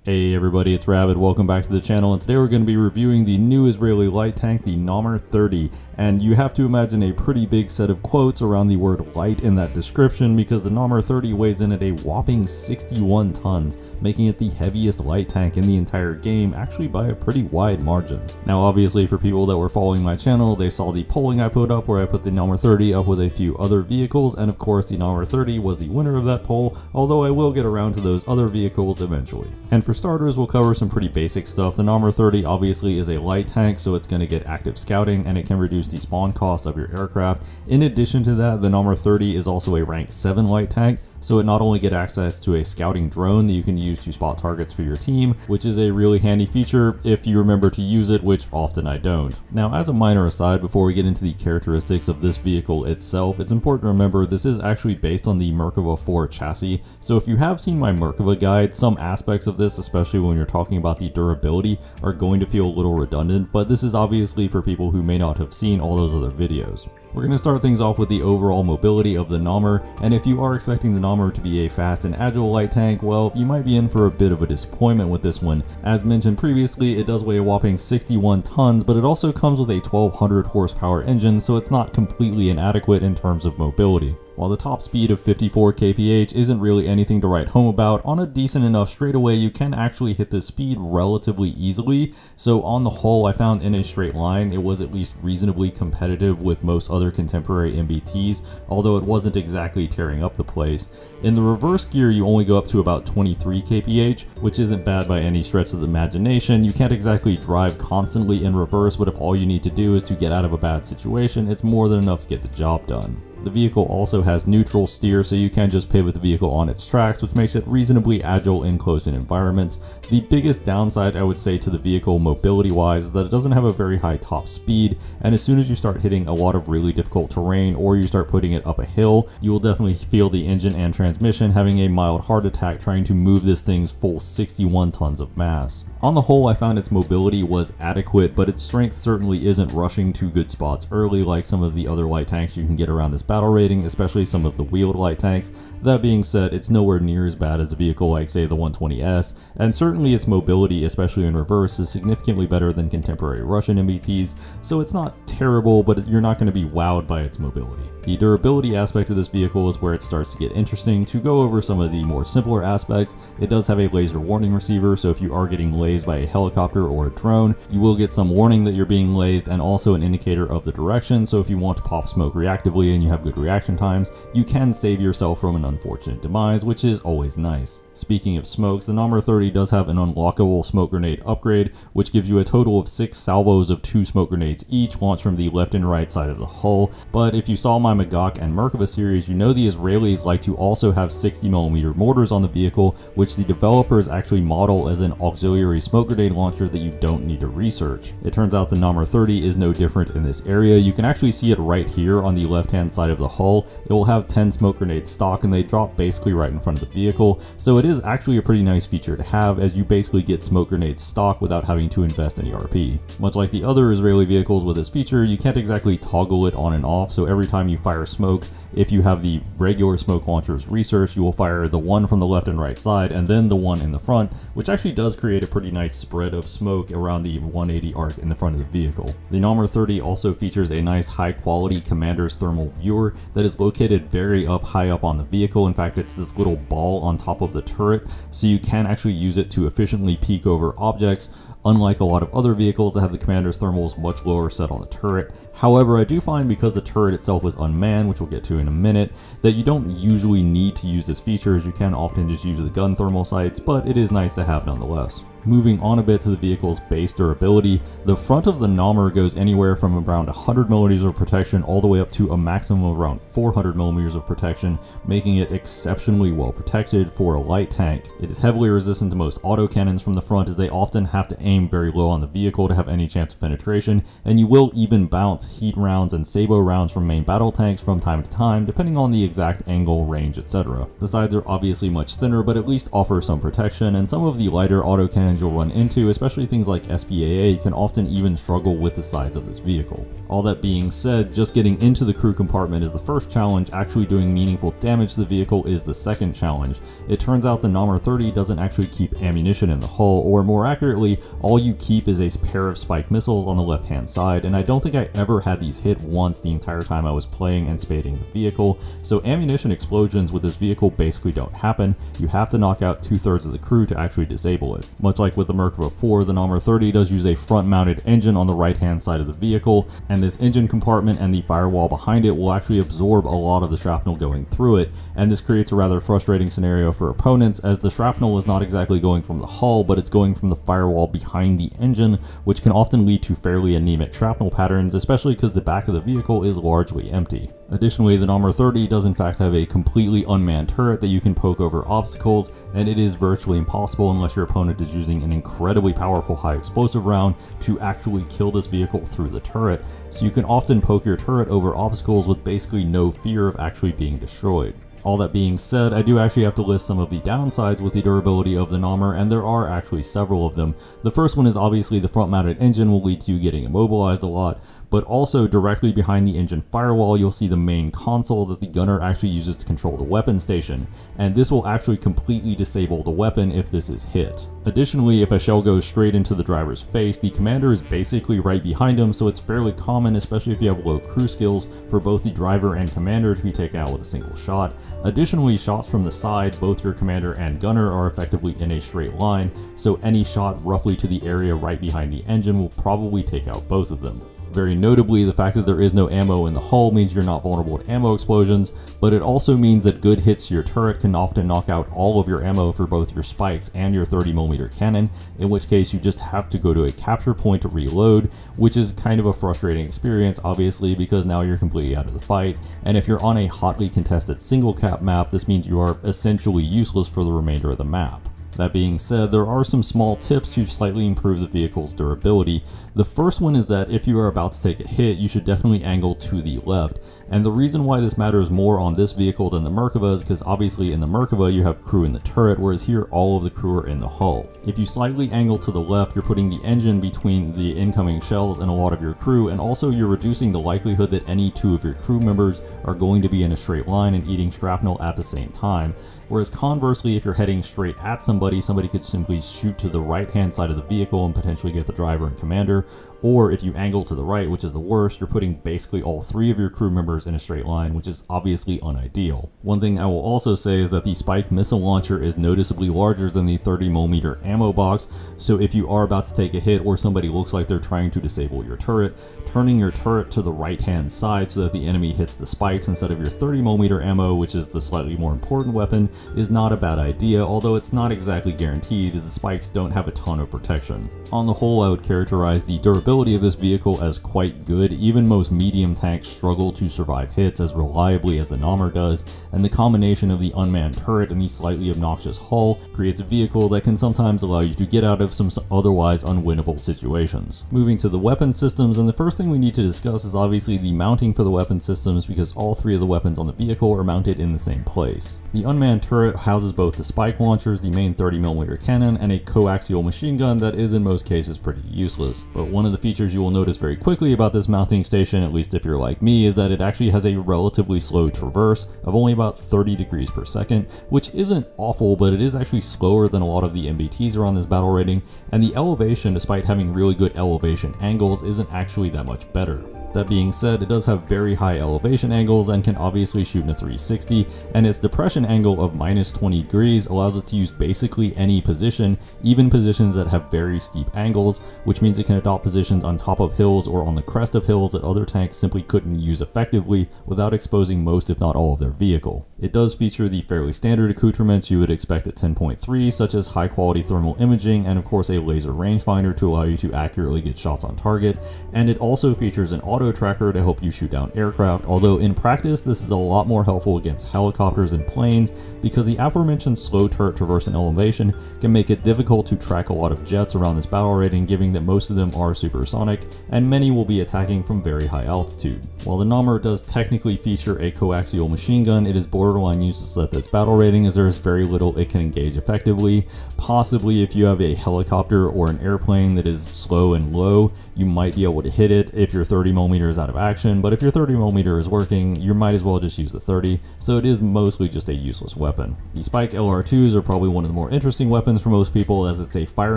Hey everybody, it's Rabbit. Welcome back to the channel, and today we're going to be reviewing the new Israeli light tank, the Namr 30. And you have to imagine a pretty big set of quotes around the word light in that description, because the Namr 30 weighs in at a whopping 61 tons, making it the heaviest light tank in the entire game, actually by a pretty wide margin. Now obviously for people that were following my channel, they saw the polling I put up where I put the Namr 30 up with a few other vehicles, and of course the Namr 30 was the winner of that poll, although I will get around to those other vehicles eventually. And for starters, we'll cover some pretty basic stuff. The Namr 30 obviously is a light tank, so it's going to get active scouting, and it can reduce the spawn cost of your aircraft. In addition to that, the Namr 30 is also a rank 7 light tank, so it not only gets access to a scouting drone that you can use to spot targets for your team, which is a really handy feature if you remember to use it, which often I don't. Now, as a minor aside, before we get into the characteristics of this vehicle itself, it's important to remember this is actually based on the Merkava 4 chassis, so if you have seen my Merkava guide, some aspects of this, especially when you're talking about the durability, are going to feel a little redundant, but this is obviously for people who may not have seen all those other videos. We're going to start things off with the overall mobility of the Namr, and if you are expecting the Namr to be a fast and agile light tank, well, you might be in for a bit of a disappointment with this one. As mentioned previously, it does weigh a whopping 61 tons, but it also comes with a 1200 horsepower engine, so it's not completely inadequate in terms of mobility. While the top speed of 54 kph isn't really anything to write home about, on a decent enough straightaway you can actually hit this speed relatively easily, so on the whole I found in a straight line it was at least reasonably competitive with most other contemporary MBTs, although it wasn't exactly tearing up the place. In the reverse gear you only go up to about 23 kph, which isn't bad by any stretch of the imagination. You can't exactly drive constantly in reverse, but if all you need to do is to get out of a bad situation, it's more than enough to get the job done. The vehicle also has neutral steer, so you can just pivot the vehicle on its tracks, which makes it reasonably agile in close-in environments. The biggest downside I would say to the vehicle mobility-wise is that it doesn't have a very high top speed, and as soon as you start hitting a lot of really difficult terrain or you start putting it up a hill, you will definitely feel the engine and transmission having a mild heart attack trying to move this thing's full 61 tons of mass. On the whole, I found its mobility was adequate, but its strength certainly isn't rushing to good spots early like some of the other light tanks you can get around this battle rating, especially some of the wheeled light tanks. That being said, it's nowhere near as bad as a vehicle like, say, the 120S, and certainly its mobility, especially in reverse, is significantly better than contemporary Russian MBTs, so it's not terrible, but you're not going to be wowed by its mobility. The durability aspect of this vehicle is where it starts to get interesting. To go over some of the more simpler aspects, it does have a laser warning receiver, so if you are getting lased by a helicopter or a drone, you will get some warning that you're being lased, and also an indicator of the direction, so if you want to pop smoke reactively and you have good reaction times, you can save yourself from an unfortunate demise, which is always nice. Speaking of smokes, the Namr 30 does have an unlockable smoke grenade upgrade, which gives you a total of 6 salvos of 2 smoke grenades each, launched from the left and right side of the hull. But if you saw my Magok and Merkava series, you know the Israelis like to also have 60mm mortars on the vehicle, which the developers actually model as an auxiliary smoke grenade launcher that you don't need to research. It turns out the Namr 30 is no different in this area. You can actually see it right here on the left hand side of the hull. It will have 10 smoke grenades stock, and they drop basically right in front of the vehicle, so it is actually a pretty nice feature to have, as you basically get smoke grenades stock without having to invest any RP. Much like the other Israeli vehicles with this feature, you can't exactly toggle it on and off, so every time you fire smoke, if you have the regular smoke launchers research, you will fire the one from the left and right side and then the one in the front, which actually does create a pretty nice spread of smoke around the 180 arc in the front of the vehicle. The Namr 30 also features a nice high quality commander's thermal viewer that is located very high up on the vehicle. In fact, it's this little ball on top of the turret, so you can actually use it to efficiently peek over objects, unlike a lot of other vehicles that have the commander's thermals much lower set on the turret. However, I do find, because the turret itself is unmanned, which we'll get to in a minute, that you don't usually need to use this feature, as you can often just use the gun thermal sights, but it is nice to have nonetheless. Moving on a bit to the vehicle's base durability, the front of the Namr goes anywhere from around 100mm of protection all the way up to a maximum of around 400mm of protection, making it exceptionally well protected for a light tank. It is heavily resistant to most autocannons from the front, as they often have to aim very low on the vehicle to have any chance of penetration, and you will even bounce heat rounds and sabot rounds from main battle tanks from time to time, depending on the exact angle, range, etc. The sides are obviously much thinner, but at least offer some protection, and some of the lighter autocannons you'll run into, especially things like SPAA, can often even struggle with the sides of this vehicle. All that being said, just getting into the crew compartment is the first challenge. Actually doing meaningful damage to the vehicle is the second challenge. It turns out the Namur 30 doesn't actually keep ammunition in the hull, or more accurately, all you keep is a pair of spike missiles on the left hand side, and I don't think I ever had these hit once the entire time I was playing and spading the vehicle, so ammunition explosions with this vehicle basically don't happen. You have to knock out 2/3 of the crew to actually disable it. Much like with the Merkava 4, the Namur 30 does use a front mounted engine on the right hand side of the vehicle, and this engine compartment and the firewall behind it will actually absorb a lot of the shrapnel going through it, and this creates a rather frustrating scenario for opponents, as the shrapnel is not exactly going from the hull, but it's going from the firewall behind the engine, which can often lead to fairly anemic shrapnel patterns, especially because the back of the vehicle is largely empty. Additionally, the Namur 30 does in fact have a completely unmanned turret that you can poke over obstacles, and it is virtually impossible unless your opponent is using an incredibly powerful high explosive round to actually kill this vehicle through the turret, so you can often poke your turret over obstacles with basically no fear of actually being destroyed. All that being said, I do actually have to list some of the downsides with the durability of the Namur, and there are actually several of them. The first one is obviously the front-mounted engine will lead to you getting immobilized a lot, but also directly behind the engine firewall you'll see the main console that the gunner actually uses to control the weapon station, and this will actually completely disable the weapon if this is hit. Additionally, if a shell goes straight into the driver's face, the commander is basically right behind him, so it's fairly common, especially if you have low crew skills, for both the driver and commander to be taken out with a single shot. Additionally, shots from the side, both your commander and gunner are effectively in a straight line, so any shot roughly to the area right behind the engine will probably take out both of them. Very notably, the fact that there is no ammo in the hull means you're not vulnerable to ammo explosions, but it also means that good hits to your turret can often knock out all of your ammo for both your spikes and your 30mm cannon, in which case you just have to go to a capture point to reload, which is kind of a frustrating experience, obviously, because now you're completely out of the fight, and if you're on a hotly contested single cap map, this means you are essentially useless for the remainder of the map. That being said, there are some small tips to slightly improve the vehicle's durability. The first one is that if you are about to take a hit, you should definitely angle to the left. And the reason why this matters more on this vehicle than the Merkava is because obviously in the Merkava you have crew in the turret, whereas here all of the crew are in the hull. If you slightly angle to the left, you're putting the engine between the incoming shells and a lot of your crew, and also you're reducing the likelihood that any two of your crew members are going to be in a straight line and eating shrapnel at the same time. Whereas conversely, if you're heading straight at somebody could simply shoot to the right hand side of the vehicle and potentially get the driver and commander, or if you angle to the right, which is the worst, you're putting basically all three of your crew members in a straight line, which is obviously unideal. One thing I will also say is that the Spike missile launcher is noticeably larger than the 30mm ammo box, so if you are about to take a hit or somebody looks like they're trying to disable your turret, turning your turret to the right hand side so that the enemy hits the spikes instead of your 30mm ammo, which is the slightly more important weapon, is not a bad idea, although it's not exactly guaranteed as the spikes don't have a ton of protection. On the whole, I would characterize the durability of this vehicle as quite good. Even most medium tanks struggle to survive hits as reliably as the Namur does, and the combination of the unmanned turret and the slightly obnoxious hull creates a vehicle that can sometimes allow you to get out of some otherwise unwinnable situations. Moving to the weapon systems, and the first thing we need to discuss is obviously the mounting for the weapon systems, because all three of the weapons on the vehicle are mounted in the same place. The unmanned turret houses both the spike launchers, the main 30mm cannon, and a coaxial machine gun that is in most cases pretty useless. But one of the features you will notice very quickly about this mounting station, at least if you're like me, is that it actually has a relatively slow traverse of only about 30 degrees per second, which isn't awful, but it is actually slower than a lot of the MBTs around this battle rating, and the elevation, despite having really good elevation angles, isn't actually that much better. That being said, it does have very high elevation angles and can obviously shoot in a 360, and its depression angle of -20 degrees allows it to use basically any position, even positions that have very steep angles, which means it can adopt positions on top of hills or on the crest of hills that other tanks simply couldn't use effectively without exposing most if not all of their vehicle. It does feature the fairly standard accoutrements you would expect at 10.3, such as high quality thermal imaging and of course a laser rangefinder to allow you to accurately get shots on target, and it also features an auto tracker to help you shoot down aircraft, although in practice this is a lot more helpful against helicopters and planes because the aforementioned slow turret traverse and elevation can make it difficult to track a lot of jets around this battle rating, given that most of them are supersonic and many will be attacking from very high altitude. While the Namur does technically feature a coaxial machine gun, it is borderline useless at this battle rating as there is very little it can engage effectively. Possibly if you have a helicopter or an airplane that is slow and low, you might be able to hit it if your 30mm is out of action, but if your 30mm is working, you might as well just use the 30, so it is mostly just a useless weapon. The Spike LR2s are probably one of the more interesting weapons for most people, as it's a fire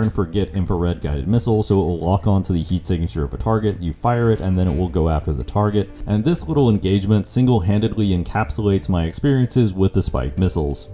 and forget infrared guided missile, so it will lock onto the heat signature of a target, you fire it, and then it will go after the target. And this little engagement single-handedly encapsulates my experiences with the Spike missiles.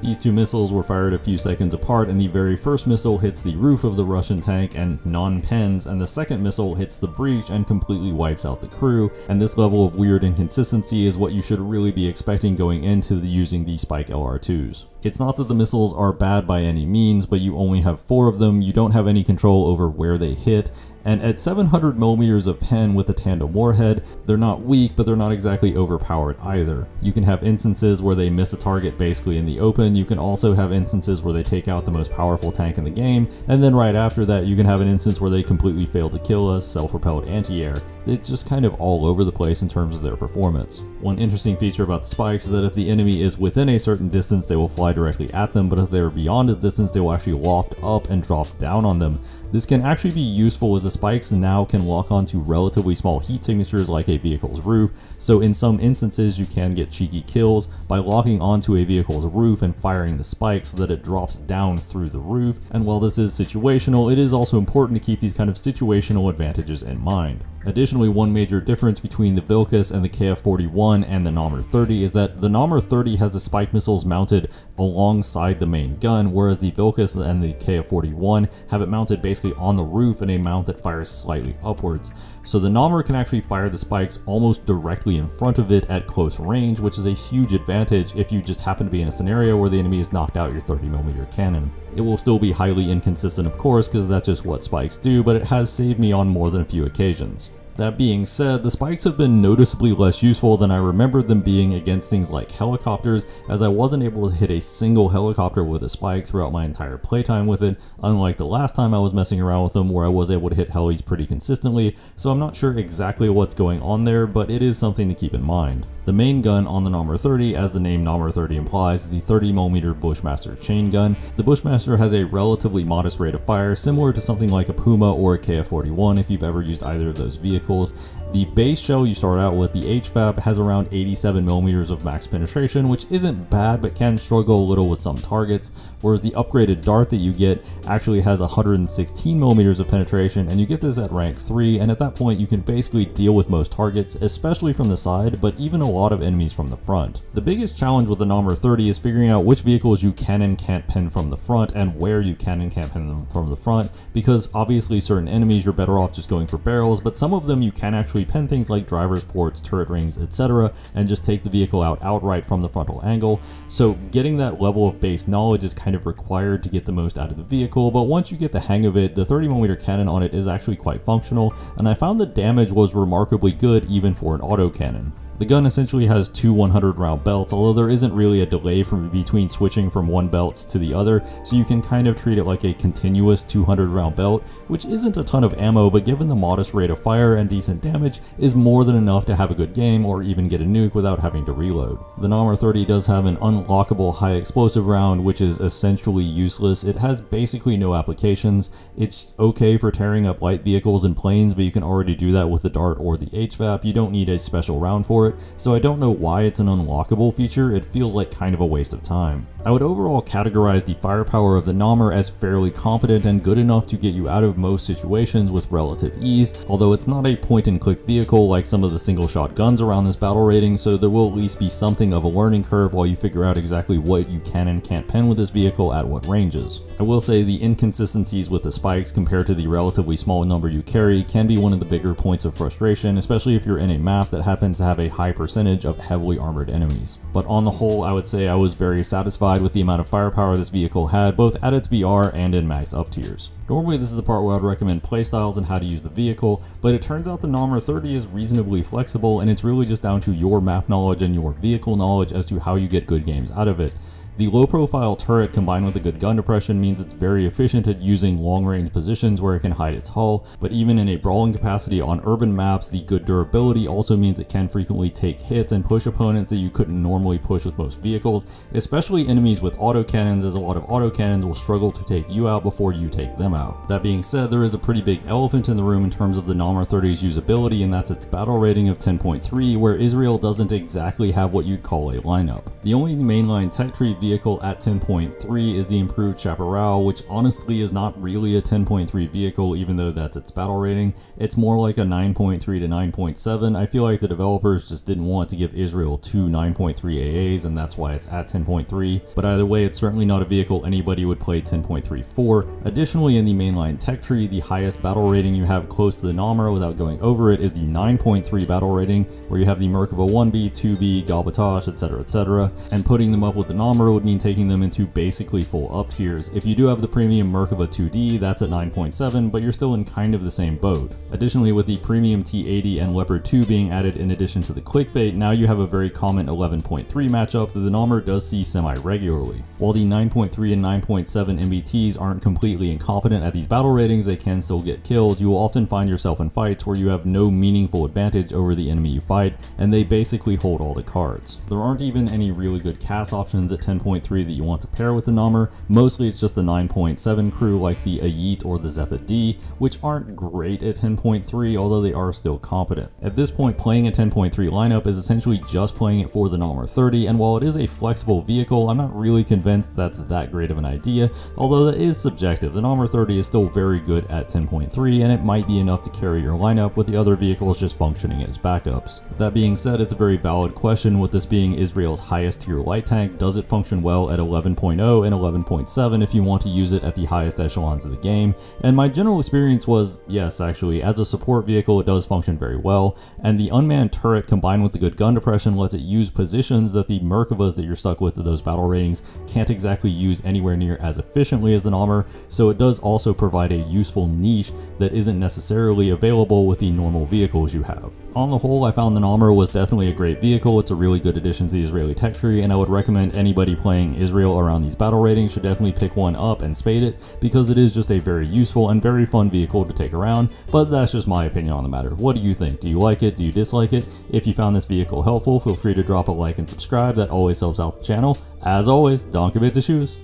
These two missiles were fired a few seconds apart, and the very first missile hits the roof of the Russian tank and non-pens, and the second missile hits the breach and completely wipes out the crew. And this level of weird inconsistency is what you should really be expecting going into using the Spike LR2s. It's not that the missiles are bad by any means, but you only have 4 of them, you don't have any control over where they hit, and at 700mm of pen with a tandem warhead, they're not weak, but they're not exactly overpowered either. You can have instances where they miss a target basically in the open, you can also have instances where they take out the most powerful tank in the game, and then right after that you can have an instance where they completely fail to kill us, self-propelled anti-air. It's just kind of all over the place in terms of their performance. One interesting feature about the Spikes is that if the enemy is within a certain distance, they will fly directly at them, but if they're beyond a distance, they will actually loft up and drop down on them. This can actually be useful as the Spikes now can lock onto relatively small heat signatures like a vehicle's roof, so in some instances you can get cheeky kills by locking onto a vehicle's roof and firing the Spike so that it drops down through the roof. And while this is situational, it is also important to keep these kind of situational advantages in mind. Additionally, one major difference between the Vilcus and the KF-41 and the Namur 30 is that the Namur 30 has the Spike missiles mounted alongside the main gun, whereas the Vilcus and the KF-41 have it mounted basically on the roof in a mount that fires slightly upwards. So the Namur can actually fire the Spikes almost directly in front of it at close range, which is a huge advantage if you just happen to be in a scenario where the enemy has knocked out your 30mm cannon. It will still be highly inconsistent, of course, because that's just what Spikes do, but it has saved me on more than a few occasions. That being said, the Spikes have been noticeably less useful than I remembered them being against things like helicopters, as I wasn't able to hit a single helicopter with a Spike throughout my entire playtime with it, unlike the last time I was messing around with them where I was able to hit helis pretty consistently, so I'm not sure exactly what's going on there, but it is something to keep in mind. The main gun on the Namur 30, as the name Namur 30 implies, is the 30mm Bushmaster chain gun. The Bushmaster has a relatively modest rate of fire, similar to something like a Puma or a KF-41 if you've ever used either of those vehicles. The base shell you start out with, the HFAB, has around 87mm of max penetration, which isn't bad but can struggle a little with some targets, whereas the upgraded dart that you get actually has 116mm of penetration, and you get this at rank 3, and at that point you can basically deal with most targets, especially from the side, but even a lot of enemies from the front. The biggest challenge with the Namur 30 is figuring out which vehicles you can and can't pen from the front, and where you can and can't pen them from the front, because obviously certain enemies you're better off just going for barrels, but some of them you can actually pen things like driver's ports, turret rings, etc., and just take the vehicle out outright from the frontal angle. So getting that level of base knowledge is kind of required to get the most out of the vehicle, but once you get the hang of it, the 30mm cannon on it is actually quite functional, and I found the damage was remarkably good even for an autocannon. The gun essentially has two 100-round belts, although there isn't really a delay between switching from one belt to the other, so you can kind of treat it like a continuous 200-round belt, which isn't a ton of ammo, but given the modest rate of fire and decent damage, is more than enough to have a good game or even get a nuke without having to reload. The Namur 30 does have an unlockable high explosive round, which is essentially useless. It has basically no applications. It's okay for tearing up light vehicles and planes, but you can already do that with the dart or the HVAP. You don't need a special round for for it, so I don't know why it's an unlockable feature. It feels like kind of a waste of time. I would overall categorize the firepower of the Namur as fairly competent and good enough to get you out of most situations with relative ease, although it's not a point-and-click vehicle like some of the single-shot guns around this battle rating, so there will at least be something of a learning curve while you figure out exactly what you can and can't pen with this vehicle at what ranges. I will say the inconsistencies with the spikes compared to the relatively small number you carry can be one of the bigger points of frustration, especially if you're in a map that happens to have a high percentage of heavily armored enemies. But on the whole, I would say I was very satisfied with the amount of firepower this vehicle had, both at its BR and in max up tiers. Normally this is the part where I'd recommend playstyles and how to use the vehicle, but it turns out the Namur 30 is reasonably flexible, and it's really just down to your map knowledge and your vehicle knowledge as to how you get good games out of it. The low profile turret combined with a good gun depression means it's very efficient at using long range positions where it can hide its hull, but even in a brawling capacity on urban maps, the good durability also means it can frequently take hits and push opponents that you couldn't normally push with most vehicles, especially enemies with autocannons, as a lot of autocannons will struggle to take you out before you take them out. That being said, there is a pretty big elephant in the room in terms of the Namur 30's usability, and that's its battle rating of 10.3, where Israel doesn't exactly have what you'd call a lineup. The only mainline tech tree vehicle at 10.3 is the improved Chaparral, which honestly is not really a 10.3 vehicle, even though that's its battle rating. It's more like a 9.3 to 9.7. I feel like the developers just didn't want to give Israel two 9.3 AAs, and that's why it's at 10.3. But either way, it's certainly not a vehicle anybody would play 10.3 for. Additionally, in the mainline tech tree, the highest battle rating you have close to the Namur without going over it is the 9.3 battle rating, where you have the Merkava 1B, 2B, Galbatash, etc. And putting them up with the Namur would mean taking them into basically full up tiers. If you do have the premium Merkava 2D, that's at 9.7, but you're still in kind of the same boat. Additionally, with the premium T80 and Leopard 2 being added in addition to the clickbait, now you have a very common 11.3 matchup that the Namur does see semi-regularly. While the 9.3 and 9.7 MBTs aren't completely incompetent at these battle ratings, they can still get kills. You will often find yourself in fights where you have no meaningful advantage over the enemy you fight, and they basically hold all the cards. There aren't even any really good cast options at 10.3 that you want to pair with the Namur. Mostly it's just the 9.7 crew like the Ayit or the Zephyr D, which aren't great at 10.3, although they are still competent. At this point, playing a 10.3 lineup is essentially just playing it for the Namur 30, and while it is a flexible vehicle, I'm not really convinced that's that great of an idea, although that is subjective. The Namur 30 is still very good at 10.3, and it might be enough to carry your lineup with the other vehicles just functioning as backups. That being said, it's a very valid question, with this being Israel's highest tier light tank. Does it function well at 11.0 and 11.7 if you want to use it at the highest echelons of the game? And my general experience was yes, actually. As a support vehicle, it does function very well, and the unmanned turret combined with the good gun depression lets it use positions that the Merkavas that you're stuck with at those battle ratings can't exactly use anywhere near as efficiently as the Namur, so it does also provide a useful niche that isn't necessarily available with the normal vehicles you have. On the whole, I found the Namur was definitely a great vehicle. It's a really good addition to the Israeli tech tree, and I would recommend anybody playing Israel around these battle ratings should definitely pick one up and spade it, because it is just a very useful and very fun vehicle to take around. But that's just my opinion on the matter. What do you think? Do you like it? Do you dislike it? If you found this vehicle helpful, feel free to drop a like and subscribe. That always helps out the channel. As always, don't give it to shoes.